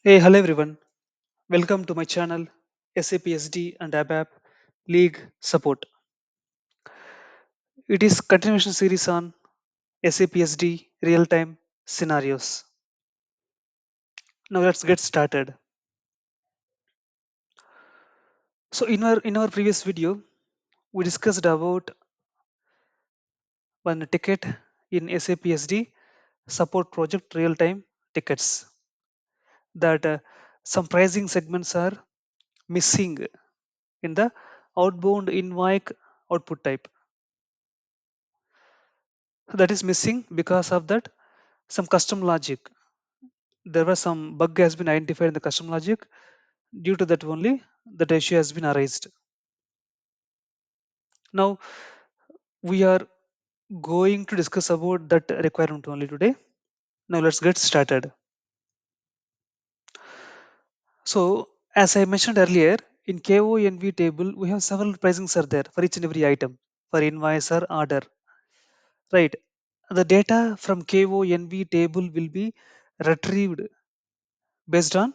Hey, hello everyone. Welcome to my channel SAP SD and ABAP League Support. It is continuation series on SAP SD Real-Time Scenarios. Now let's get started. So in our previous video, we discussed about one ticket in SAP SD Support Project Real-Time Tickets that some pricing segments are missing in the outbound invoice output type. That is missing because of that some custom logic. There was some bug has been identified in the custom logic. Due to that only that issue has been arised. Now we are going to discuss about that requirement only today. Now let's get started. So as I mentioned earlier, in KONV table we have several pricings are there for each and every item for invoice or order, right? The data from KONV table will be retrieved based on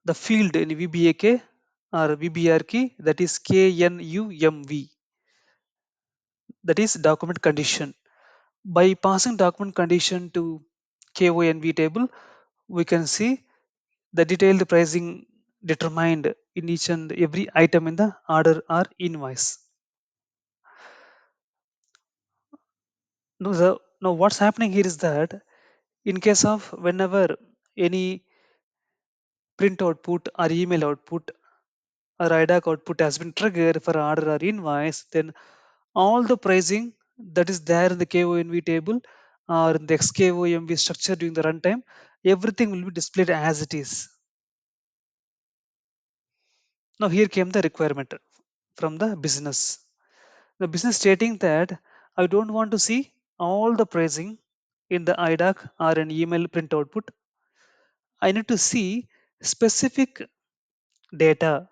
the field in VBAK or VBR key, that is KNUMV, that is document condition. By passing document condition to KONV table, we can see the detailed pricing determined in each and every item in the order or invoice. Now what's happening here is that in case of whenever any print output or email output or IDOC output has been triggered for order or invoice, then all the pricing that is there in the KONV table or in the XKOMV structure during the runtime, everything will be displayed as it is. Now here came the requirement from the business. The business stating that I don't want to see all the pricing in the IDOC or an email print output. I need to see specific data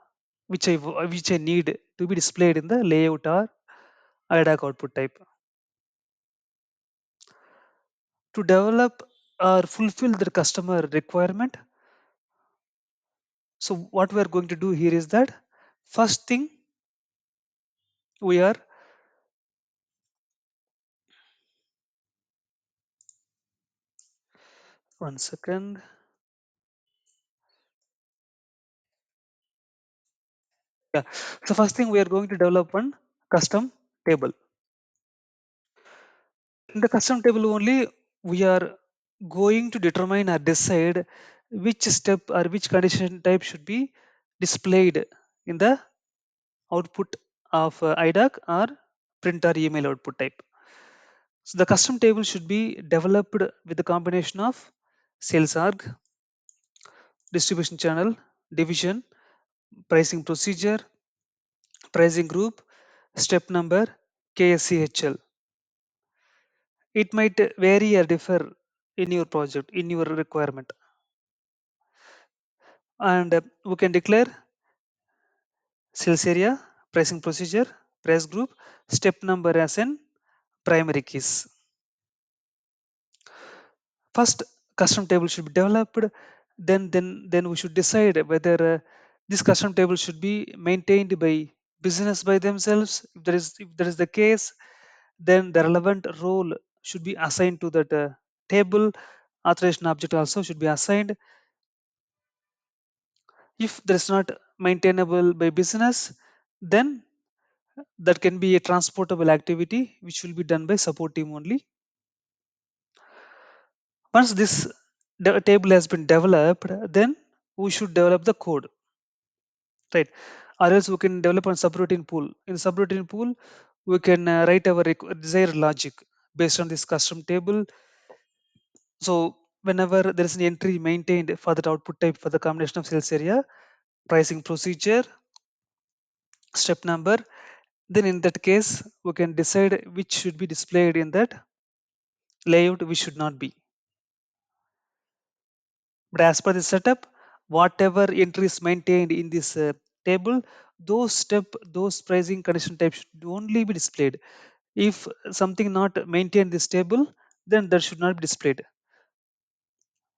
which I need to be displayed in the layout or IDOC output type. To develop or fulfill the customer requirement, so what we are going to do here is that first thing we are, one second. Yeah. So first thing we are going to develop one custom table. In the custom table only, we are going to determine or decide which step or which condition type should be displayed in the output of IDOC or print or email output type. So the custom table should be developed with the combination of sales org, distribution channel, division, pricing procedure, pricing group, step number, KSCHL. It might vary or differ in your project, in your requirement. And we can declare sales area, pricing procedure, price group, step number as in primary keys. First, custom table should be developed. Then we should decide whether this custom table should be maintained by business by themselves. If that is the case, then the relevant role should be assigned to that table. Authorization object also should be assigned. If that is not maintainable by business, then that can be a transportable activity which will be done by support team only. Once this table has been developed, then we should develop the code, right? Or else we can develop a subroutine pool. In subroutine pool, we can write our desired logic based on this custom table. So whenever there is an entry maintained for that output type for the combination of sales area, pricing procedure, step number, then in that case we can decide which should be displayed in that layout, which should not be. But as per the setup, whatever entries maintained in this table, those pricing condition types should only be displayed. If something not maintained this table, then that should not be displayed.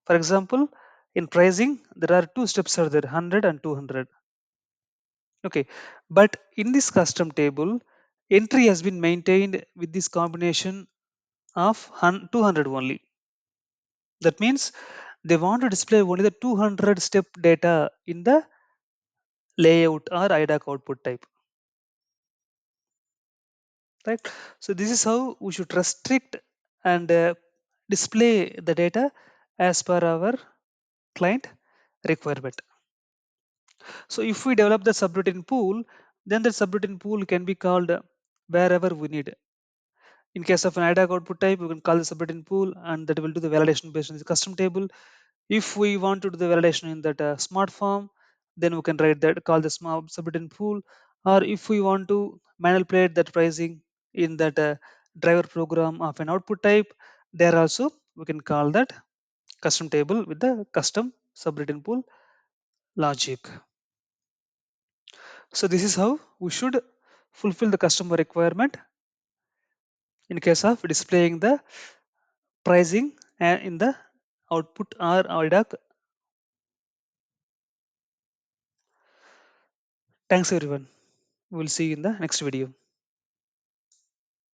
For example, In pricing, there are two steps are there, 100 and 200. Okay, but in this custom table, entry has been maintained with this combination of 200 only. That means they want to display only the 200 step data in the layout or IDOC output type, right? So this is how we should restrict and display the data as per our client requirement. So if we develop the subroutine pool, then the subroutine pool can be called wherever we need. In case of an IDOC output type, we can call the subroutine pool and that will do the validation based on the custom table. If we want to do the validation in that smart form, then we can write that, call the smart subroutine pool. Or if we want to manipulate that pricing in that driver program of an output type, there also we can call that custom table with the custom subroutine pool logic. So this is how we should fulfill the customer requirement in case of displaying the pricing in the output or IDOC. Thanks everyone. We'll see you in the next video.